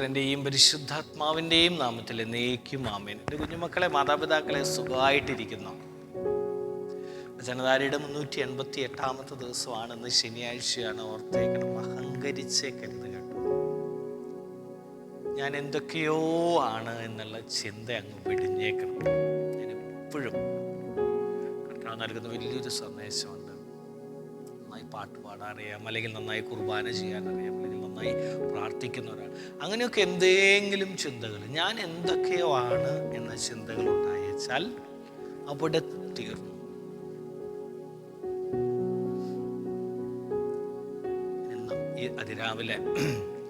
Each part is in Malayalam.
പുത്രൻ്റെയും പരിശുദ്ധാത്മാവിൻ്റെയും നാമത്തിൽ എന്നേക്കും ആമേൻ. എൻ്റെ കുഞ്ഞുമക്കളെ, മാതാപിതാക്കളെ, സുഖമായിട്ടിരിക്കുന്നു. ജനതാരിയുടെ 388 ദിവസമാണ്. ഇന്ന് ശനിയാഴ്ചയാണ്. ഓർത്തേക്കണം, അഹങ്കരിച്ചേക്കരുത് കേട്ടോ. ഞാൻ എന്തൊക്കെയോ ആണ് എന്നുള്ള ചിന്ത അങ്ങ് വെടിഞ്ഞേക്കണം. ഞാൻ എപ്പോഴും കർത്താവ് നൽകുന്ന വലിയൊരു സന്ദേശമുണ്ട്. നന്നായി പാട്ട് പാടാൻ അറിയാം, അല്ലെങ്കിൽ നന്നായി കുർബാന ചെയ്യാൻ അറിയാം, അല്ലെങ്കിൽ നന്നായി പ്രാർത്ഥിക്കുന്ന ഒരാൾ, അങ്ങനെയൊക്കെ എന്തെങ്കിലും ചിന്തകൾ, ഞാൻ എന്തൊക്കെയോ ആണ് എന്ന ചിന്തകൾ ഉണ്ടായേച്ചാൽ അവിടെ തീർന്നു. ഈ അതിരാവിലെ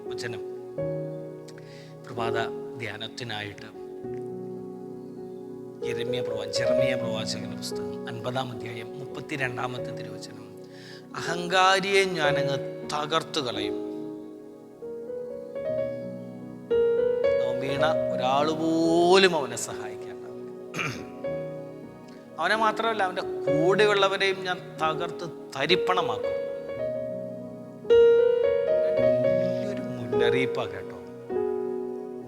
വചനം പ്രഭാത ധ്യാനത്തിനായിട്ട് ജെറമ്യ പ്രവാചകന്റെ പുസ്തകം 50-ാം അധ്യായം 32-ാമത്തെ തിരുവചനം. അഹങ്കാരിയെ ഞാനങ്ങ് തകർത്തു കളയും. വീണ ഒരാൾ പോലും അവനെ സഹായിക്കേണ്ടാവില്ല. അവനെ മാത്രമല്ല, അവൻ്റെ കൂടെയുള്ളവരെയും ഞാൻ തകർത്ത് തരിപ്പണമാക്കും. വലിയൊരു മുന്നറിയിപ്പാണ് കേട്ടോ.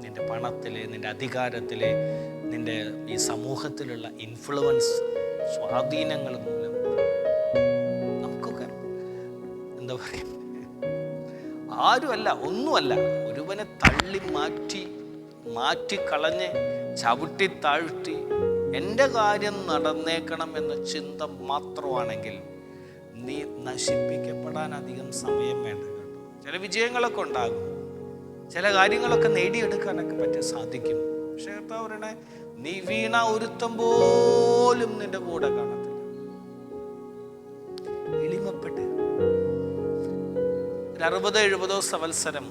നിന്റെ പണത്തിലെ, നിന്റെ അധികാരത്തിലെ, നിന്റെ ഈ സമൂഹത്തിലുള്ള ഇൻഫ്ലുവൻസ്, സ്വാധീനങ്ങൾ മൂലം നമുക്കൊക്കെ എന്താ പറയുക, ആരുമല്ല, ഒന്നുമല്ല, ഒരുവനെ തള്ളി മാറ്റിക്കളഞ്ഞ് ചവിട്ടി താഴ്ത്തി എൻ്റെ കാര്യം നടന്നേക്കണം എന്ന ചിന്ത മാത്രമാണെങ്കിൽ നീ നശിപ്പിക്കപ്പെടാൻ അധികം സമയം വേണ്ട കേട്ടോ. ചില വിജയങ്ങളൊക്കെ ഉണ്ടാകും, ചില കാര്യങ്ങളൊക്കെ നേടിയെടുക്കാനൊക്കെ സാധിക്കും. പക്ഷേ കർത്താവ് പറയണേ, നീ വീണ ഒരുത്തം പോലും നിന്റെ കൂടെ കാണത്തില്ല. എളിമപ്പെട്ട് 60-70 സംവത്സരം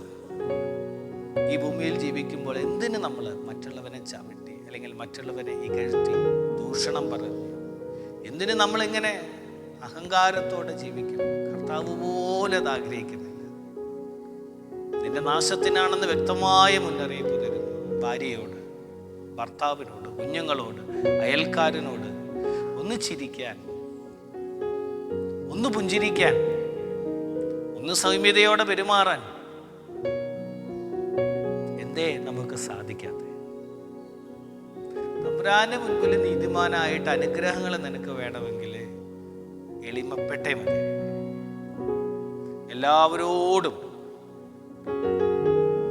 ഈ ഭൂമിയിൽ ജീവിക്കുമ്പോൾ എന്തിന് നമ്മൾ മറ്റുള്ളവനെ ചവിട്ടി, അല്ലെങ്കിൽ മറ്റുള്ളവരെ ഇകഴ്ത്തി ദൂഷണം പറഞ്ഞു, എന്തിന് നമ്മളിങ്ങനെ അഹങ്കാരത്തോടെ ജീവിക്കും? കർത്താവ് പോലെ അത് ആഗ്രഹിക്കുന്നില്ല. നിന്റെ നാശത്തിനാണെന്ന് വ്യക്തമായ മുന്നറിയിപ്പ് തരുന്നു. ഭാര്യയോട്, ഭർത്താവിനോട്, കുഞ്ഞുങ്ങളോട്, അയൽക്കാരനോട് ഒന്ന് ചിരിക്കാൻ, ഒന്ന് പുഞ്ചിരിക്കാൻ, ഒന്ന് സൗമ്യതയോടെ പെരുമാറാൻ എന്തേ നമുക്ക് സാധിക്കാതെ? തമ്പുരാന്റെ മുൻപിൽ നീതിമാനായിട്ട് അനുഗ്രഹങ്ങൾ നിനക്ക് വേണമെങ്കിൽ എളിമപ്പെട്ടേ മതി. എല്ലാവരോടും,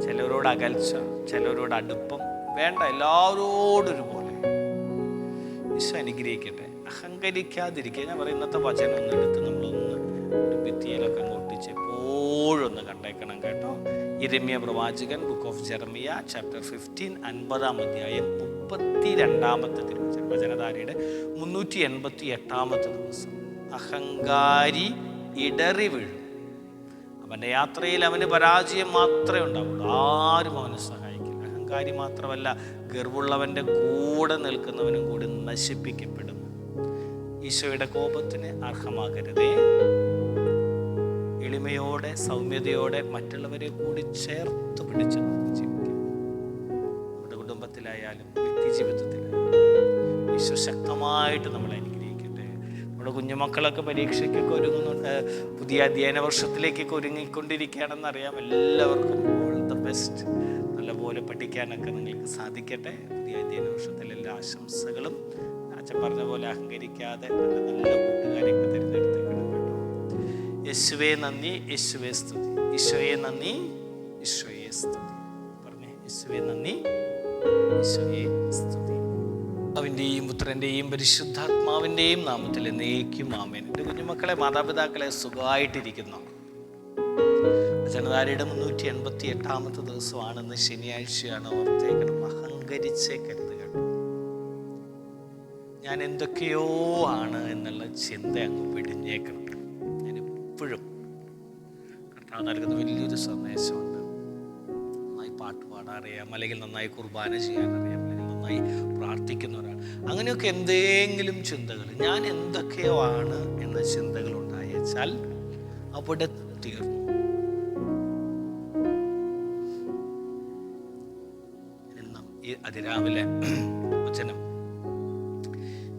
ചിലരോട് അകൽച്ച, ചിലരോട് അടുപ്പം വേണ്ട, എല്ലാവരോടും ഒരുപോലെ. ഈശോ അനുഗ്രഹിക്കട്ടെ. അഹങ്കരിക്കാതിരിക്കുക. ഞാൻ പറയും, ഇന്നത്തെ വചനം ഒന്ന് എടുത്ത് നമ്മളൊന്ന് ഒരു ഭിത്തിയിലൊക്കെ ഒട്ടിച്ച് എപ്പോഴും ഒന്ന് കണ്ടേക്കണം കേട്ടോ. യിരെമ്യ പ്രവാചകൻ, ബുക്ക് ഓഫ് ജെറമിയ, ചാപ്റ്റർ 15, 50-ാം അധ്യായം 32-ാമത്തെ തിരുവചനം. വചനധാരയുടെ 388-ാമത്തെ ദിവസം. അഹങ്കാരി ഇടറി വീഴും. അവൻ്റെ യാത്രയിൽ അവന് പരാജയം മാത്രമേ ഉണ്ടാവുള്ളൂ. ആരും അവനെ സഹായിക്കില്ല. അഹങ്കാരി മാത്രമല്ല, ഗർവുള്ളവൻ്റെ കൂടെ നിൽക്കുന്നവനും കൂടി നശിപ്പിക്കപ്പെടും. ഈശോയുടെ കോപത്തിന് അർഹമാകരുതേ. എളിമയോടെ, സൗമ്യതയോടെ മറ്റുള്ളവരെ കൂടി ചേർത്ത് പിടിച്ച് ജീവിക്കാം. നമ്മുടെ കുടുംബത്തിലായാലും വ്യക്തി ജീവിതത്തിലായാലും ഈശോ ശക്തമായിട്ട് നമ്മളെ അനുഗ്രഹിക്കട്ടെ. നമ്മുടെ കുഞ്ഞുമക്കളൊക്കെ പരീക്ഷയ്ക്കൊക്കെ ഒരുങ്ങുന്നുണ്ട്, പുതിയ അധ്യയന വർഷത്തിലേക്കൊക്കെ ഒരുങ്ങിക്കൊണ്ടിരിക്കുകയാണെന്നറിയാം. എല്ലാവർക്കും ഓൾ ദ ബെസ്റ്റ്. നല്ലപോലെ പഠിക്കാനൊക്കെ നിങ്ങൾക്ക് സാധിക്കട്ടെ. പുതിയ അധ്യയന വർഷത്തിലെ എല്ലാ ആശംസകളും. അച്ഛൻ പറഞ്ഞ പോലെ അഹങ്കരിക്കാതെ നല്ല കൂട്ടുകാരെയൊക്കെ തിരഞ്ഞെടുത്തേക്കണം കേട്ടോ. യേശുവേ നന്ദി, യേശുവേ സ്തുതി. ഈശോയെ നന്ദി, ഈശോയെ സ്തുതി. പറഞ്ഞേ, യേശുവേ നന്ദി, ഈശോയെ സ്തുതി. അവൻ്റെയും പുത്രൻ്റെയും പരിശുദ്ധാത്മാവിൻ്റെയും നാമത്തിൽ എന്നേക്കും ആമേൻ. എൻ്റെ കുഞ്ഞുമക്കളെ, മാതാപിതാക്കളെ, സുഖമായിട്ടിരിക്കുന്നു. ജനതാരിയുടെ 388 ദിവസമാണ്. ഇന്ന് ശനിയാഴ്ചയാണ്. ഓർത്തേക്കണം, അഹങ്കരിച്ചേക്കരുത് കേട്ടോ. ഞാൻ എന്തൊക്കെയോ ആണ് എന്നുള്ള ചിന്ത അങ്ങ് വെടിഞ്ഞേക്കണം. ഞാൻ എപ്പോഴും കർത്താവ് നൽകുന്ന വലിയൊരു സന്ദേശമുണ്ട്. നന്നായി പാട്ട് പാടാൻ അറിയാം, അല്ലെങ്കിൽ നന്നായി കുർബാന ചെയ്യാൻ അറിയാം, അല്ലെങ്കിൽ നന്നായി പ്രാർത്ഥിക്കുന്ന ഒരാൾ, അങ്ങനെയൊക്കെ എന്തെങ്കിലും ചിന്തകൾ, ഞാൻ എന്തൊക്കെയോ ആണ് എന്ന ചിന്തകൾ ഉണ്ടായേച്ചാൽ അവിടെ തീർന്നു. ഈ അതിരാവിലെ വചനം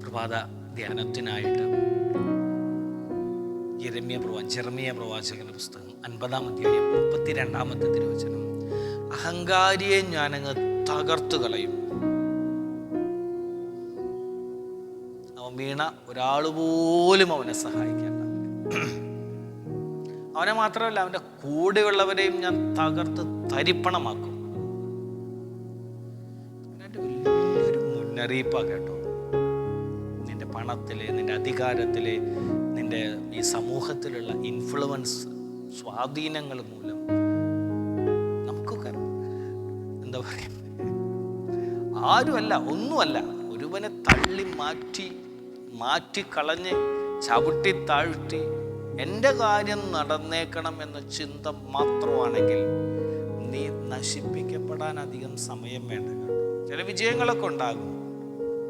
പ്രഭാത ധ്യാനത്തിനായിട്ട് ജെറമ്യ പ്രവാചകന്റെ പുസ്തകം 50-ാം അധ്യായം 32-ാമത്തെ തിരുവചനം. അഹങ്കാരിയെ ഞാനങ്ങ് തകർത്തു കളയും. അവൻ വീണ ഒരാൾ പോലും അവനെ സഹായിക്കേണ്ട. അവനെ മാത്രമല്ല, അവൻ്റെ കൂടെയുള്ളവരെയും ഞാൻ തകർത്ത് തരിപ്പണമാക്കും. വലിയൊരു മുന്നറിയിപ്പാണ് കേട്ടോ. നിന്റെ പണത്തിലെ, നിന്റെ അധികാരത്തിലെ, നിന്റെ ഈ സമൂഹത്തിലുള്ള ഇൻഫ്ലുവൻസ്, സ്വാധീനങ്ങൾ മൂലം നമുക്കൊക്കെ എന്താ പറയുക, ആരുമല്ല, ഒന്നുമല്ല, ഒരുവനെ തള്ളി മാറ്റിക്കളഞ്ഞ് ചവിട്ടി താഴ്ത്തി എൻ്റെ കാര്യം നടന്നേക്കണം എന്ന ചിന്ത മാത്രമാണെങ്കിൽ നീ നശിപ്പിക്കപ്പെടാൻ അധികം സമയം വേണ്ട കേട്ടോ. ചില വിജയങ്ങളൊക്കെ ഉണ്ടാകും,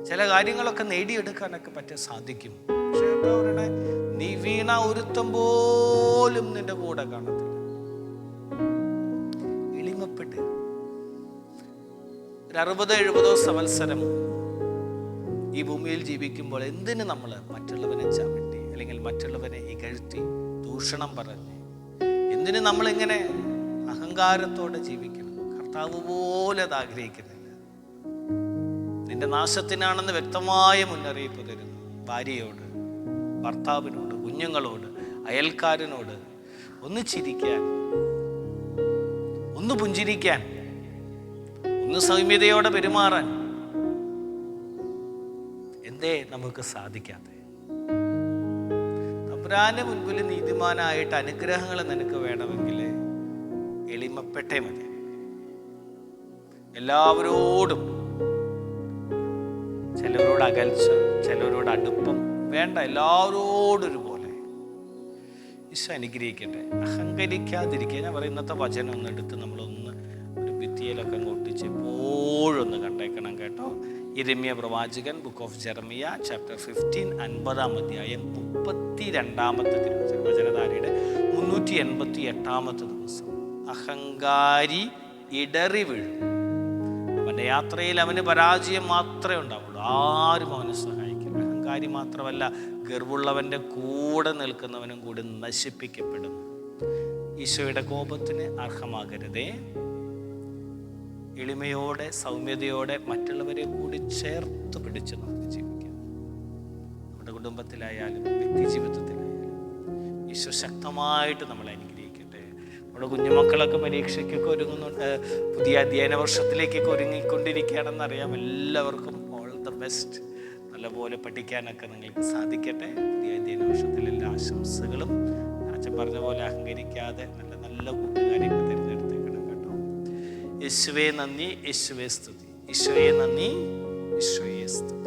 ചില കാര്യങ്ങളൊക്കെ നേടിയെടുക്കാനൊക്കെ സാധിക്കും. പക്ഷേ എന്താ പറയണേ, നീ വീണ ഒരുത്തം പോലും നിന്റെ കൂടെ കാണത്തില്ല. എളിമപ്പെട്ട് ഒരു 60-70 സംവത്സരം ഈ ഭൂമിയിൽ ജീവിക്കുമ്പോൾ എന്തിന് നമ്മൾ മറ്റുള്ളവനെ ചവിട്ടി അല്ലെങ്കിൽ മറ്റുള്ളവനെ ഇകഴ്ത്തി ദൂഷണം പറഞ്ഞ് എന്തിന് നമ്മളിങ്ങനെ അഹങ്കാരത്തോടെ ജീവിക്കണം? കർത്താവ് പോലെ അത് ആഗ്രഹിക്കുന്നില്ല. നിന്റെ നാശത്തിനാണെന്ന് വ്യക്തമായ മുന്നറിയിപ്പ് തരുന്നു. ഭാര്യയോട്, ഭർത്താവിനോട്, കുഞ്ഞുങ്ങളോട്, അയൽക്കാരനോട് ഒന്ന് ചിരിക്കാൻ, ഒന്ന് പുഞ്ചിരിക്കാൻ, ഒന്ന് സൗമ്യതയോടെ പെരുമാറാൻ എന്തേ നമുക്ക് സാധിക്കാതെ? തമ്പുരാന്റെ മുൻപിൽ നീതിമാനായിട്ട് അനുഗ്രഹങ്ങൾ നിനക്ക് വേണമെങ്കിൽ എളിമപ്പെട്ടേ മതി. എല്ലാവരോടും, ചിലരോട് അകൽച്ച, ചിലരോട് അടുപ്പം വേണ്ട, എല്ലാവരോടും ഒരുപോലെ. ഈശോ അനുഗ്രഹിക്കട്ടെ. അഹങ്കരിക്കാതിരിക്കുക. ഞാൻ പറയും, ഇന്നത്തെ വചനം ഒന്ന് എടുത്ത് നമ്മളൊന്ന് ഒരു ഭിത്തിയിലൊക്കെ അങ്ങ് ഒട്ടിച്ച് എപ്പോഴും ഒന്ന് കണ്ടേക്കണം കേട്ടോ. യിരെമ്യാ പ്രവാചകൻ, ബുക്ക് ഓഫ് ജെറമിയ, ചാപ്റ്റർ 15, 50-ാം അധ്യായം 32-ാമത്തെ വചനധാരയുടെ 388-ാമത്തെ ദിവസം. അഹങ്കാരി ഇടറി വീഴും. അവൻ്റെ യാത്രയിൽ അവന് പരാജയം മാത്രമേ ഉണ്ടാവുള്ളൂ. ആരും അവനെ സഹായിക്കില്ല. അഹങ്കാരി മാത്രമല്ല, ഗർവുള്ളവൻ്റെ കൂടെ നിൽക്കുന്നവനും കൂടി നശിപ്പിക്കപ്പെടും. ഈശോയുടെ കോപത്തിന് അർഹമാകരുതേ. എളിമയോടെ, സൗമ്യതയോടെ മറ്റുള്ളവരെ കൂടി ചേർത്ത് പിടിച്ച് നമുക്ക് ജീവിക്കാം. നമ്മുടെ കുടുംബത്തിലായാലും വ്യക്തി ജീവിതത്തിലായാലും ഈശോ ശക്തമായിട്ട് നമ്മളെ അനുഗ്രഹിക്കട്ടെ. നമ്മുടെ കുഞ്ഞുമക്കളൊക്കെ പരീക്ഷയ്ക്കൊക്കെ ഒരുങ്ങുന്നുണ്ട്, പുതിയ അധ്യയന വർഷത്തിലേക്കൊക്കെ ഒരുങ്ങിക്കൊണ്ടിരിക്കുകയാണെന്നറിയാം. എല്ലാവർക്കും ഓൾ ദ ബെസ്റ്റ്. നല്ലപോലെ പഠിക്കാനൊക്കെ നിങ്ങൾക്ക് സാധിക്കട്ടെ. പുതിയ അധ്യയന വർഷത്തിൽ എല്ലാ ആശംസകളും. അച്ഛൻ പറഞ്ഞ പോലെ അഹങ്കരിക്കാതെ നല്ല നല്ല കൂട്ടുകാരെയൊക്കെ തിരഞ്ഞെടുത്തേക്കണം കേട്ടോ. യേശുവേ നന്ദി, യേശുവേ സ്തുതി. ഈശോയെ നന്ദി, ഈശോയെ സ്തുതി.